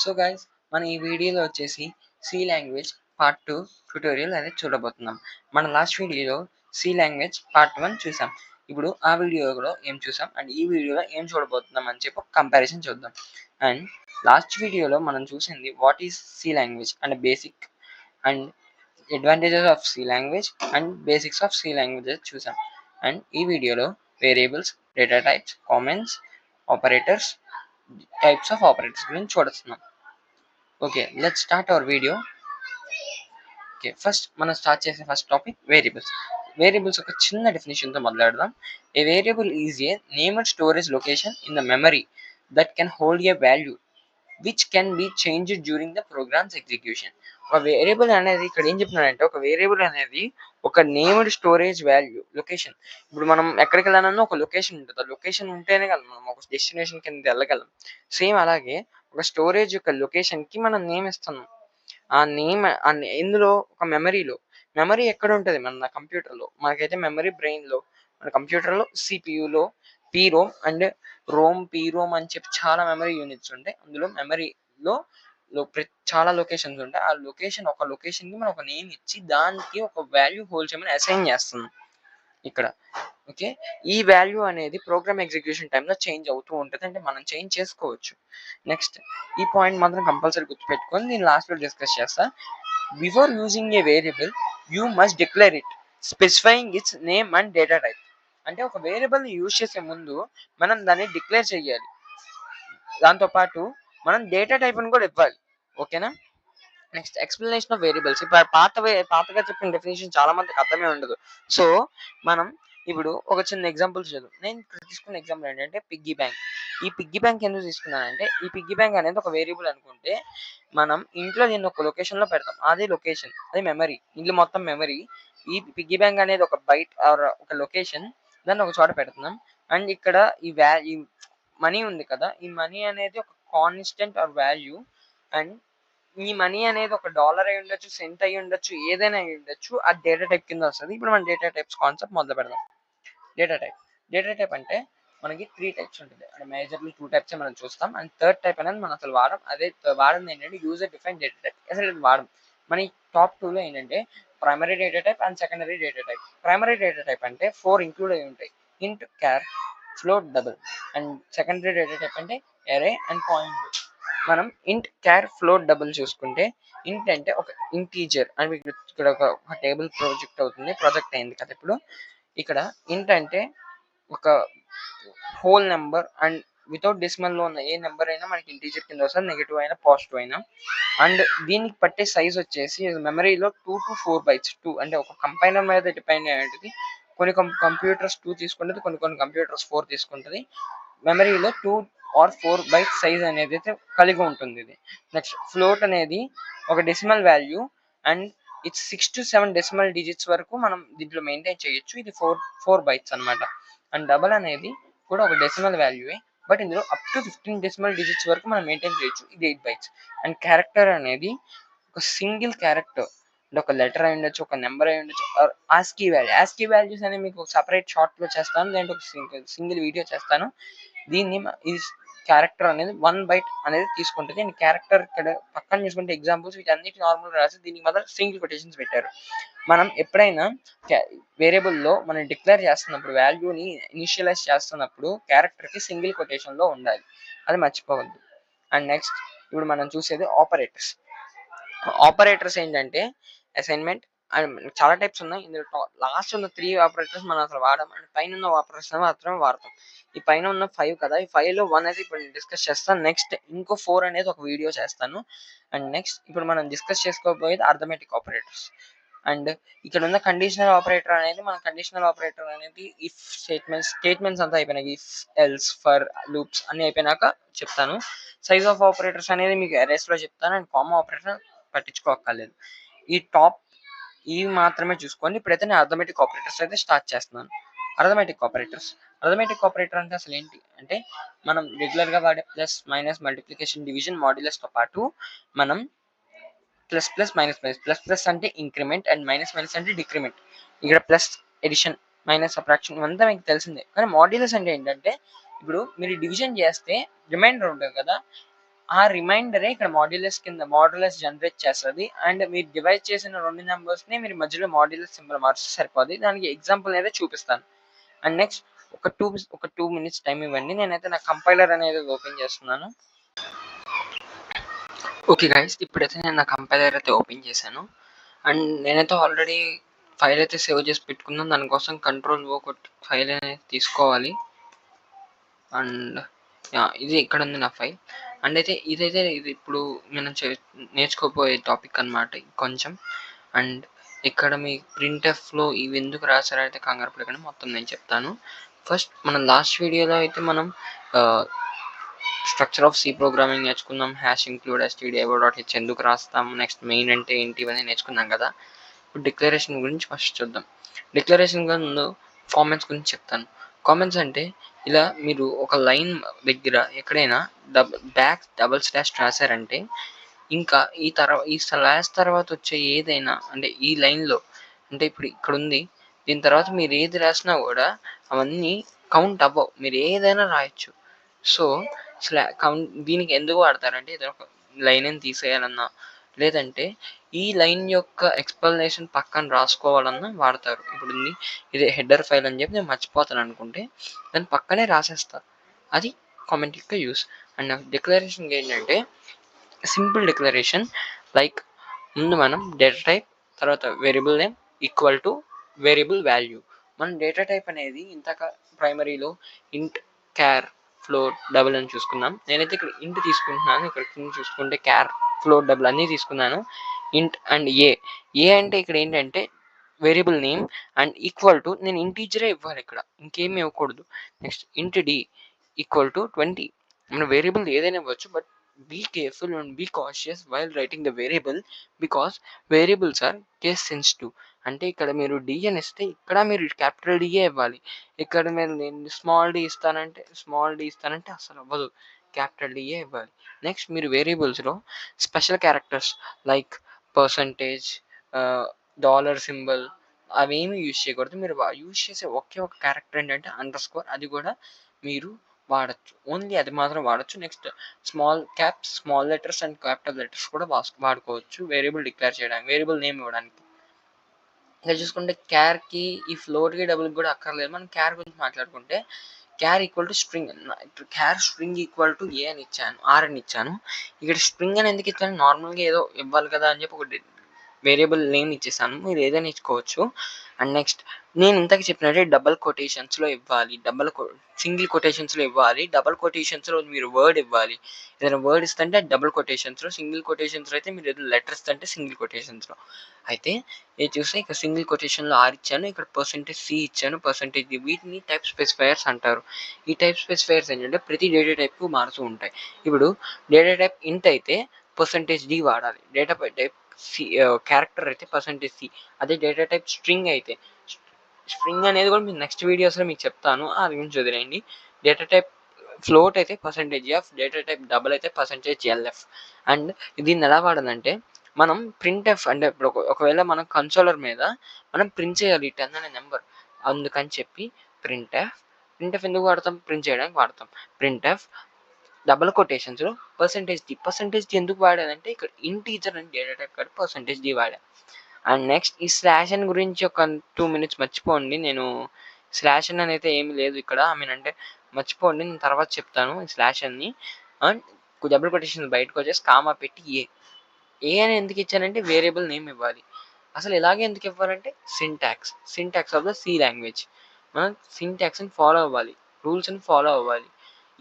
So guys మనం ఈ వీడియోలో వచ్చేసి సి లాంగ్వేజ్ పార్ట్ 2 ట్యుటోరియల్ అనేది చూడబోతున్నాం. మన లాస్ట్ వీడియోలో సి లాంగ్వేజ్ పార్ట్ 1 చూసాం. ఇప్పుడు ఆ వీడియోలో ఏం చూసాం అండ్ ఈ వీడియోలో ఏం చూడబోతున్నాం అని చెప్పి కంపారిజన్ చూద్దాం. అండ్ లాస్ట్ వీడియోలో మనం చూసింది what is C language and basic and advantages of C language and basics of C languages చూసాం. అండ్ ఈ వీడియోలో variables, data types, comments, operators, types of operators గురించి చూడొస్తున్నాం. Okay, let's start our video. Okay, first మనం start చేసే first topic variables. Variables ఒక చిన్న డెఫినేషన్తో మొదలెడదాం. A variable is a named storage location in the memory that can hold a value which can be changed during the program's execution. ఒక variable అనేది ఇక్కడ ఏం చెప్తున్నాడంటే, ఒక వేరియబుల్ అనేది ఒక నేమ్డ్ స్టోరేజ్ వాల్యూ లొకేషన్. ఇప్పుడు మనం ఎక్కడికి వెళ్ళాలన్నా ఒక లొకేషన్ ఉంటుంది. ఆ లొకేషన్ ఉంటేనే కదా మనం ఒక డెస్టినేషన్ కింద వెళ్ళగలం. సేమ్ అలాగే ఒక స్టోరేజ్ యొక్క లొకేషన్ కి మనం నేమ్ ఇస్తున్నాం. ఆ నేమ్ ఇందులో ఒక మెమరీ ఎక్కడ ఉంటుంది? మన కంప్యూటర్లో. మనకైతే మెమరీ బ్రెయిన్లో, మన కంప్యూటర్లో సిపియులో పీరోమ్ అండ్ పీరోమ్ అని చెప్పి చాలా మెమరీ యూనిట్స్ ఉంటాయి. అందులో మెమరీలో చాలా లొకేషన్స్ ఉంటాయి. ఆ లొకేషన్, ఒక లొకేషన్ కి మనం ఒక నేమ్ ఇచ్చి దానికి ఒక వాల్యూ హోల్డ్ చేయమని అసైన్ చేస్తున్నాం ఇక్కడ. ఓకే, ఈ వాల్యూ అనేది ప్రోగ్రామ్ ఎగ్జిక్యూషన్ టైంలో చేంజ్ అవుతూ ఉంటుంది, అంటే మనం చేంజ్ చేసుకోవచ్చు. నెక్స్ట్, ఈ పాయింట్ మాత్రం కంపల్సరీ గుర్తుపెట్టుకొని నేను లాస్ట్లో డిస్కస్ చేస్తా. Before using a variable you must declare it specifying its name and data type. అంటే ఒక వేరియబుల్ యూజ్ చేసే ముందు మనం దాన్ని డిక్లేర్ చేయాలి. దాంతోపాటు మనం డేటా టైప్ని కూడా ఇవ్వాలి. ఓకేనా? Next, explanation of variables. ఇప్పుడు పాతగా చెప్పిన డెఫినేషన్ చాలా మందికి అర్థమే ఉండదు. సో మనం ఇప్పుడు ఒక చిన్న ఎగ్జాంపుల్ చదువు. నేను ఇక్కడ తీసుకున్న ఎగ్జాంపుల్ ఏంటంటే పిగ్గీ బ్యాంక్. ఈ పిగ్గీ బ్యాంక్ ఎందుకు తీసుకున్నానంటే, ఈ పిగ్గీ బ్యాంక్ అనేది ఒక వేరియబుల్ అనుకుంటే మనం ఇంట్లో దీన్ని ఒక లొకేషన్ లో పెడతాం. అది లొకేషన్, అది మెమరీ, ఇల్లు మొత్తం మెమరీ. ఈ పిగ్గీ బ్యాంక్ అనేది ఒక బైట్ ఆర్ ఒక లొకేషన్, దాన్ని ఒక చోట పెడుతున్నాం. అండ్ ఇక్కడ ఈ మనీ ఉంది కదా, ఈ మనీ అనేది ఒక కాన్స్టెంట్ ఆర్ వాల్యూ. అండ్ ఈ మనీ అనేది ఒక డాలర్ అయి ఉండొచ్చు, సెంట్ అయి ఉండొచ్చు, ఏదైనా అయి ఉండొచ్చు. అది డేటా టైప్ కింద వస్తుంది. ఇప్పుడు మనం డేటా టైప్స్ కాన్సెప్ట్ మొదలు పెడదాం. డేటా టైప్ అంటే మనకి 3 టైప్స్ ఉంటుంది. అంటే మేజర్లీ 2 టైప్స్ మనం చూస్తాం. అండ్ థర్డ్ టైప్ అనేది మనం అసలు వాడడం. అదే వాడడం ఏంటంటే యూజర్ డిఫైన్ డేటా టైప్. అసలు ఇది వాడడం. మన ఈ టాప్ 2లో ఏంటంటే primary data type and secondary data type. Primary data type అంటే 4 ఇంక్లూడ్ అయి ఉంటాయి. Int, char, float, double. And secondary data type అంటే ఎరే అండ్ పాయింట్. మనం ఇంట్, క్యార్, ఫ్లోట్, డబుల్ చూసుకుంటే, ఇంట్ అంటే ఒక ఇంటీజర్ అని మీకు ఇక్కడ ఒక టేబుల్ ప్రొజెక్ట్ అయింది కదా ఇప్పుడు. ఇక్కడ ఇంట్ అంటే ఒక whole number and without decimal లో ఉన్న ఏ నెంబర్ అయినా మనకి ఇంటీజర్ కింద వస్తుంది, నెగిటివ్ అయినా పాజిటివ్ అయినా. అండ్ దీనికి పట్టే సైజ్ వచ్చేసి మెమరీలో 2 to 4 bytes. 2 అంటే ఒక కంపైలర్ మీద డిపెండ్ అయ్యేది. కొన్ని కంప్యూటర్స్ 2 తీసుకుంటుంది, కొన్ని కంప్యూటర్స్ 4 తీసుకుంటుంది. మెమరీలో 2 or 4 bytes సైజ్ అనేది అయితే కలిగి ఉంటుంది ఇది. నెక్స్ట్, ఫ్లోట్ అనేది ఒక decimal value and it's 6 to 7 decimal digits వరకు మనం దీంట్లో మెయింటైన్ చేయొచ్చు. ఇది 4 bytes అనమాట. అండ్ డబల్ అనేది కూడా ఒక డెసిమల్ వాల్యూయే, బట్ ఇందులో అప్ టు 15 డెసిమల్ డిజిట్స్ వరకు మనం మెయింటైన్ చేయొచ్చు. ఇది 8 bytes. అండ్ క్యారెక్టర్ అనేది ఒక సింగిల్ క్యారెక్టర్, అంటే ఒక లెటర్ అయి ఉండొచ్చు, ఒక నెంబర్ అయి ఉండొచ్చు, ఆస్కీ వాల్యూస్ అనేవి మీకు సపరేట్ షార్ట్ లో చేస్తాను, లేదంటే ఒక సింగిల్ వీడియో చేస్తాను. దీన్ని ఈ క్యారెక్టర్ అనేది 1 byte అనేది తీసుకుంటుంది. అండ్ క్యారెక్టర్ ఇక్కడ పక్కన చూసుకుంటే ఎగ్జాంపుల్స్ వీటన్నిటి నార్మల్ రాసి దీనికి మాత్రం సింగిల్ కొటేషన్స్ పెట్టారు. మనం ఎప్పుడైనా వేరియబుల్లో మనం డిక్లేర్ చేస్తున్నప్పుడు, వాల్యూని ఇనిషియలైజ్ చేస్తున్నప్పుడు క్యారెక్టర్కి సింగిల్ కొటేషన్లో ఉండాలి, అది మర్చిపోవద్దు. అండ్ నెక్స్ట్, ఇప్పుడు మనం చూసేది ఆపరేటర్స్ ఏంటంటే అసైన్మెంట్. అండ్ చాలా టైప్స్ ఉన్నాయి. ఇందులో లాస్ట్ ఉన్న 3 ఆపరేటర్స్ మనం అసలు వాడడం. అండ్ పైన ఉన్న ఆపరేటర్స్ మాత్రమే వాడతాం. ఈ పైన ఉన్న 5 కదా, ఈ 5లో 1 అయితే ఇప్పుడు నేను డిస్కస్ చేస్తాను. నెక్స్ట్ ఇంకో 4 అనేది ఒక వీడియో చేస్తాను. అండ్ నెక్స్ట్ ఇప్పుడు మనం డిస్కస్ చేసుకోబోయేది అర్థమెటిక్ ఆపరేటర్స్. అండ్ ఇక్కడ ఉన్న కండిషనల్ ఆపరేటర్ అనేది ఇఫ్ స్టేట్మెంట్స్ అంతా అయిపోయినాయి. ఇఫ్, ఎల్స్, ఫర్, లూప్స్ అన్ని అయిపోయినాక చెప్తాను. సైజ్ ఆఫ్ ఆపరేటర్స్ అనేది మీకు అరేస్ లో చెప్తాను. అండ్ కామా ఆపరేటర్ పట్టించుకోక్కర్లేదు. ఈ టాప్ ఇవి మాత్రమే చూసుకోండి. ఇప్పుడైతే నేను అర్థమెటిక్ ఆపరేటర్స్ అయితే స్టార్ట్ చేస్తున్నాను. అర్థమెటిక్ ఆపరేటర్ అంటే అసలు ఏంటి అంటే, మనం రెగ్యులర్ గా వాడే plus, minus, multiplication, division, modulus తో పాటు మనం ప్లస్ అంటే ఇంక్రిమెంట్ అండ్ మైనస్ అంటే డిక్రిమెంట్. ఇక్కడ ప్లస్, ఎడిషన్, మైనస్, సబ్ట్రాక్షన్ ఇవంతా మీకు తెలిసిందే. కానీ మాడ్యులస్ అంటే ఏంటంటే, ఇప్పుడు మీరు డివిజన్ చేస్తే రిమైండర్ ఉంటుంది కదా, ఆ రిమైండరే ఇక్కడ మాడ్యులస్ జనరేట్ చేస్తుంది. అండ్ మీరు డివైడ్ చేసిన 2 నెంబర్స్‌ని మీరు మధ్యలో మాడ్యులస్ సింబల్ మార్చితే సరిపోద్ది. దానికి ఎగ్జాంపుల్ అయితే చూపిస్తాను. అండ్ నెక్స్ట్ ఒక 2 మినిట్స్ టైం ఇవ్వండి. నేనైతే నా కంపైలర్ అనేది ఓపెన్ చేస్తున్నాను. ఓకే గైస్, ఇప్పుడైతే నేను నా కంపైలర్ అయితే ఓపెన్ చేశాను. అండ్ నేనైతే ఆల్రెడీ ఫైల్ అయితే సేవ్ చేసి పెట్టుకున్నాను. దానికోసం కంట్రోల్-O కొట్టి ఫైల్ అనేది తీసుకోవాలి. అండ్ ఇది ఇక్కడ ఉంది నా ఫైల్. అండ్ అయితే ఇది ఇప్పుడు మనం నేర్చుకోబోయే టాపిక్ అనమాట కొంచెం. అండ్ ఇక్కడ మీ ప్రింట్ఎఫ్లో ఇవి ఎందుకు రాశారైతే కంగారు పడకండి, మొత్తం నేను చెప్తాను. ఫస్ట్ మనం లాస్ట్ వీడియోలో అయితే మనం స్ట్రక్చర్ ఆఫ్ సి ప్రోగ్రామింగ్ నేర్చుకుందాం. హ్యాష్ ఇంక్లూడ్ stdio.h ఎందుకు రాస్తాం, నెక్స్ట్ మెయిన్ అంటే ఏంటి, ఇవన్నీ నేర్చుకున్నాం కదా. ఇప్పుడు డిక్లరేషన్ గురించి ఫస్ట్ చూద్దాం. డిక్లరేషన్ ముందు కామెంట్స్ గురించి చెప్తాను. కామెంట్స్ అంటే ఇలా మీరు ఒక లైన్ దగ్గర ఎక్కడైనా డబుల్ స్లాష్ రాశారంటే ఇంకా ఈ స్లాష్ తర్వాత వచ్చే ఏదైనా అంటే ఈ లైన్లో అంటే ఇప్పుడు ఇక్కడ ఉంది, దీని తర్వాత మీరు ఏది రాసినా కూడా అవన్నీ కౌంట్ అవ్వవు. మీరు ఏదైనా రాయొచ్చు. సో దీనికి ఎందుకు వాడతారంటే ఏదైనా ఒక లైన్ అని తీసేయాలన్నా, లేదంటే ఈ లైన్ యొక్క ఎక్స్ప్లెనేషన్ పక్కన రాసుకోవాలన్నా వాడతారు. ఇప్పుడు ఇది హెడర్ ఫైల్ అని చెప్పి నేను మర్చిపోతాను అనుకుంటే దాని పక్కనే రాసేస్తా. అది కామెంట్ యొక్క యూస్. అండ్ డిక్లరేషన్ ఏంటంటే సింపుల్ డిక్లరేషన్. లైక్ ముందు మనం డేటా టైప్, తర్వాత variable name equal to variable value. మనం డేటా టైప్ అనేది ఇంతక ప్రైమరీలో ఇంట్, క్యార్, ఫ్లోట్, డబుల్ అని చూసుకున్నాం. నేనైతే ఇక్కడ ఇంట్ తీసుకుంటున్నాను. ఇక్కడ కింద చూసుకుంటే క్యార్, ఫ్లోట్, డబుల్ అన్నీ తీసుకున్నాను. ఇంట్ అండ్ ఏ అంటే ఇక్కడ ఏంటంటే variable name and equal to నేను ఇంటీజరే ఇవ్వాలి, ఇక్కడ ఇంకేమీ ఇవ్వకూడదు. నెక్స్ట్ ఇంట్ డి ఈక్వల్ టు 20. మన వేరియబుల్ ఏదైనా ఇవ్వచ్చు, but be careful and be cautious while writing the variable because variables are case sensitive. అంటే ఇక్కడ మీరు డి అని ఇస్తే ఇక్కడ మీరు క్యాపిటల్ డిఏ ఇవ్వాలి. ఇక్కడ మీరు నేను స్మాల్ డి ఇస్తానంటే అసలు అవ్వదు, క్యాపిటల్ డిఏ ఇవ్వాలి. నెక్స్ట్ మీరు వేరియబుల్స్లో special characters like percentage, dollar symbol అవేమి యూజ్ చేయకూడదు. మీరు యూజ్ చేసే ఒకే ఒక క్యారెక్టర్ ఏంటంటే అండర్ స్కోర్. అది కూడా మీరు వాడచ్చు, ఓన్లీ అది మాత్రం వాడచ్చు. Next small caps, small letters and capital letters కూడా వాడుకోవచ్చు వేరియబుల్ డిక్లేర్ చేయడానికి, వేరియబుల్ నేమ్ ఇవ్వడానికి. ఇలా చూసుకుంటే క్యార్కి ఈ ఫ్లోట్కి డబుల్కి కూడా అక్కర్లేదు. మనం క్యార్ గురించి మాట్లాడుకుంటే char equal to string. Char string equal to A అని ఇచ్చాను, ఆర్ అని ఇచ్చాను. ఇక్కడ స్ట్రింగ్ అని ఎందుకు ఇచ్చాను, నార్మల్గా ఏదో ఇవ్వాలి కదా అని చెప్పి ఒక వేరియబుల్ నేమ్ ఇచ్చేసాను. మీరు ఏదైనా ఇచ్చుకోవచ్చు. అండ్ నెక్స్ట్ నేను ఇంతకు చెప్పినట్టే డబల్ కొటేషన్స్లో ఇవ్వాలి, సింగిల్ కొటేషన్స్లో ఇవ్వాలి, డబల్ కొటేషన్స్లో మీరు వర్డ్ ఇవ్వాలి. ఏదైనా వర్డ్ ఇస్తుంటే డబుల్ కొటేషన్స్లో, సింగిల్ కొటేషన్స్లో అయితే మీరు ఏదైనా లెటర్ ఇస్తుంటే సింగిల్ కొటేషన్స్లో. అయితే ఇది చూస్తే ఇక్కడ సింగిల్ కొటేషన్లో ఆర్ ఇచ్చాను, ఇక్కడ పర్సెంటేజ్ సి ఇచ్చాను, పర్సెంటేజ్ డి. వీటిని టైప్ స్పెసిఫైయర్స్ అంటారు. ఈ టైప్ స్పెసిఫైయర్స్ ఏంటంటే ప్రతి డేటా టైప్కు మారుతూ ఉంటాయి. ఇప్పుడు డేటా టైప్ ఇంట్ అయితే పర్సెంటేజ్ డి వాడాలి, డేటా టైప్ క్యారెక్టర్ అయితే పర్సెంటేజ్ సి. అదే డేటా టైప్ స్ట్రింగ్ అయితే స్ట్రింగ్ అనేది కూడా మీకు నెక్స్ట్ వీడియోస్లో మీకు చెప్తాను, అది గురించి వదిలేయండి. డేటా టైప్ ఫ్లోట్ అయితే percentage F, data type double అయితే పర్సెంటేజ్ ఎల్ఎఫ్. అండ్ దీన్ని ఎలా వాడాలంటే మనం ప్రింట్ఎఫ్ అంటే ఇప్పుడు ఒకవేళ మనం కన్సోలర్ మీద మనం ప్రింట్ చేయాలి 10 అనే నెంబర్, అందుకని చెప్పి ప్రింట్ఎఫ్ ఎందుకు వాడతాం, ప్రింట్ చేయడానికి వాడతాం. ప్రింట్ఎఫ్ డబుల్ కొటేషన్స్లో పర్సెంటేజ్ డి ఎందుకు వాడానంటే ఇక్కడ ఇంటీజర్ అని డేటా టైప్ కాదు, పర్సెంటేజ్ డి వాడా. అండ్ నెక్స్ట్ ఈ స్లాష్ అని గురించి ఒక 2 మినిట్స్ మర్చిపోండి. నేను స్లాష్ అని అయితే ఏమి లేదు ఇక్కడ, అంటే మర్చిపోండి, నేను తర్వాత చెప్తాను ఈ స్లాష్ అని. అండ్ డబుల్ కొటేషన్ బయటకు వచ్చేసి కామా పెట్టి ఏ అని ఎందుకు ఇచ్చానంటే వేరియబుల్ నేమ్ ఇవ్వాలి. అసలు ఇలాగే ఎందుకు ఇవ్వాలంటే syntax of the C language. మనం సింటాక్స్ని ఫాలో అవ్వాలి, రూల్స్ని ఫాలో అవ్వాలి,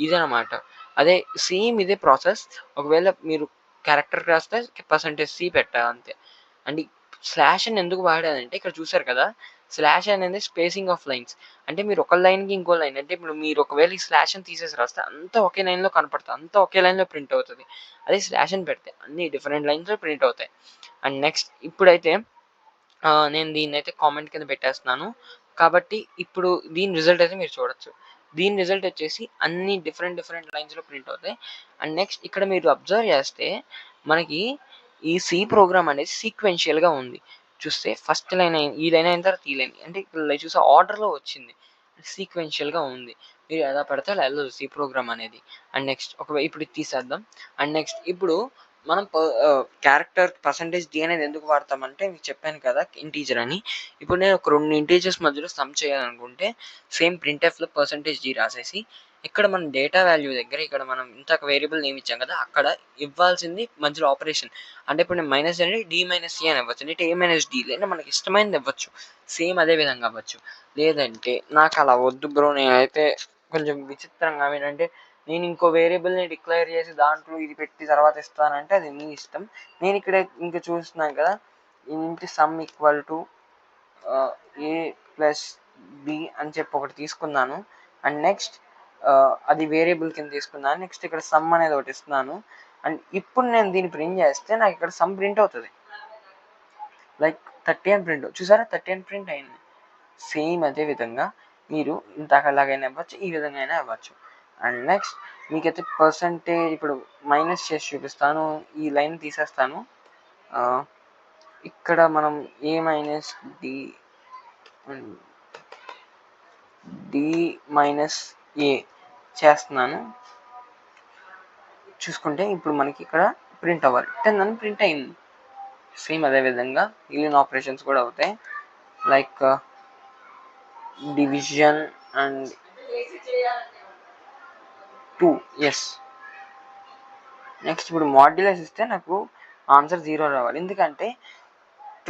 ఇదనమాట. అదే సేమ్ ఇదే ప్రాసెస్. ఒకవేళ మీరు క్యారెక్టర్ రాస్తే పర్సెంటేజ్ సి పెట్టాలి అంతే. అండ్ స్లాష్ అని ఎందుకు వాడానంటే ఇక్కడ చూసారు కదా, స్లాష్ అనేది స్పేసింగ్ ఆఫ్ లైన్స్. అంటే మీరు ఒక లైన్కి ఇంకో లైన్, అంటే ఇప్పుడు మీరు ఒకవేళ ఈ స్లాష్ అని తీసేసి రాస్తే అంతా ఒకే లైన్లో కనపడుతుంది, అంతా ఒకే లైన్లో ప్రింట్ అవుతుంది. అదే స్లాష్ అని పెడితే అన్ని డిఫరెంట్ లైన్స్లో ప్రింట్ అవుతాయి. అండ్ నెక్స్ట్ ఇప్పుడైతే నేను దీన్ని అయితే కామెంట్ కింద పెట్టేస్తున్నాను కాబట్టి ఇప్పుడు దీని రిజల్ట్ అయితే మీరు చూడొచ్చు. దీని రిజల్ట్ వచ్చేసి అన్ని డిఫరెంట్ లైన్స్లో ప్రింట్ అవుతాయి. అండ్ నెక్స్ట్ ఇక్కడ మీరు అబ్జర్వ్ చేస్తే మనకి ఈ సి ప్రోగ్రామ్ అనేది సీక్వెన్షియల్గా ఉంది. చూస్తే ఫస్ట్ లైన్ ఈ లైన్ అయిన తర్వాత ఈ లైన్, అంటే ఇక్కడ చూసే ఆర్డర్లో వచ్చింది, సీక్వెన్షియల్గా ఉంది. మీరు ఎలా పడితే అలా వెళ్ళదు సి ప్రోగ్రామ్ అనేది. అండ్ నెక్స్ట్ ఇప్పుడు ఇది తీసేద్దాం. అండ్ నెక్స్ట్ ఇప్పుడు మనం క్యారెక్టర్ పర్సంటేజ్ డి అనేది ఎందుకు వాడతామంటే మీకు చెప్పాను కదా ఇంటీజర్ అని. ఇప్పుడు నేను ఒక 2 ఇంటీజర్స్ మధ్యలో సమ్ చేయాలనుకుంటే సేమ్ ప్రింట్ఎఫ్లో పర్సంటేజ్ డి రాసేసి ఇక్కడ మనం డేటా వాల్యూ దగ్గర ఇక్కడ మనం ఇంతక వేరియబుల్ నేమ్ ఇచ్చాం కదా అక్కడ ఇవ్వాల్సింది మధ్యలో ఆపరేషన్. అంటే ఇప్పుడు నేను మైనస్ అంటే డి మైనస్ సి అని ఇవ్వచ్చు, అంటే ఏ మైనస్ డి, లేదా మనకి ఇష్టమైనది ఇవ్వచ్చు. సేమ్ అదే విధంగా అవ్వచ్చు. లేదంటే నాకు అలా వద్దు బ్రో, నేనైతే కొంచెం విచిత్రంగా ఏంటంటే నేను ఇంకో వేరియబుల్ని డిక్లేర్ చేసి దాంట్లో ఇది పెట్టి తర్వాత ఇస్తానంటే అది మీ ఇష్టం. నేను ఇక్కడ ఇంకా చూస్తున్నాను కదా ఇంటి sum equal to a plus b అని చెప్పి ఒకటి తీసుకున్నాను. అండ్ నెక్స్ట్ అది వేరియబుల్ కింద తీసుకున్నాను. నెక్స్ట్ ఇక్కడ సమ్ అనేది ఒకటి ఇస్తున్నాను. అండ్ ఇప్పుడు నేను దీన్ని ప్రింట్ చేస్తే నాకు ఇక్కడ సమ్ ప్రింట్ అవుతుంది, లైక్ 30 అని ప్రింట్. చూసారా 30 అని ప్రింట్ అయింది. సేమ్ అదే విధంగా మీరు ఇంతకలాగైనా ఇవ్వచ్చు, ఈ విధంగా అయినా ఇవ్వచ్చు. అండ్ నెక్స్ట్ మీకైతే పర్సంటేజ్ ఇప్పుడు మైనస్ చేసి చూపిస్తాను. ఈ లైన్ తీసేస్తాను. ఇక్కడ మనం ఏ మైనస్ డి మైనస్ ఏ చేస్తున్నాను. చూసుకుంటే ఇప్పుడు మనకి ఇక్కడ ప్రింట్ అవ్వాలి. 10 అని ప్రింట్ అయింది. సేమ్ అదే విధంగా మిగిలిన ఆపరేషన్స్ కూడా అవుతాయి, లైక్ డివిజన్ అండ్ 2. ఎస్. నెక్స్ట్ ఇప్పుడు మాడ్యులస్ ఇస్తే నాకు ఆన్సర్ 0 రావాలి, ఎందుకంటే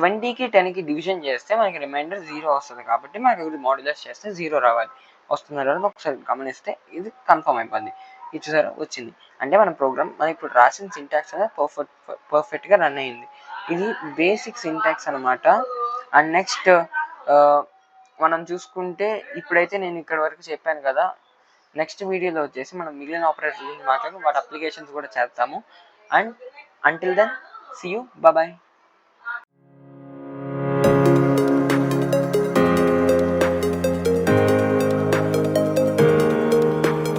20కి 10కి డివిజన్ చేస్తే మనకి రిమైండర్ 0 వస్తుంది కాబట్టి మనకి ఇప్పుడు మాడ్యులస్ చేస్తే 0 రావాలి. వస్తుంది కదా ఒకసారి గమనిస్తే ఇది కన్ఫర్మ్ అయిపోద్ది. ఇది చూసారా వచ్చింది. అంటే మన ప్రోగ్రామ్ మనం ఇప్పుడు రాసిన సింటాక్స్ అనేది పర్ఫెక్ట్గా రన్ అయింది. ఇది బేసిక్ సింటాక్స్ అనమాట. అండ్ నెక్స్ట్ మనం చూసుకుంటే ఇప్పుడైతే నేను ఇక్కడ వరకు చెప్పాను కదా. నెక్స్ట్ వీడియోలో వచ్చేసి మనం మిగిలిన ఆపరేటర్స్ గురించి మాట్లాడి వాటి అప్లికేషన్స్ కూడా చేస్తాము. And until then see you, bye.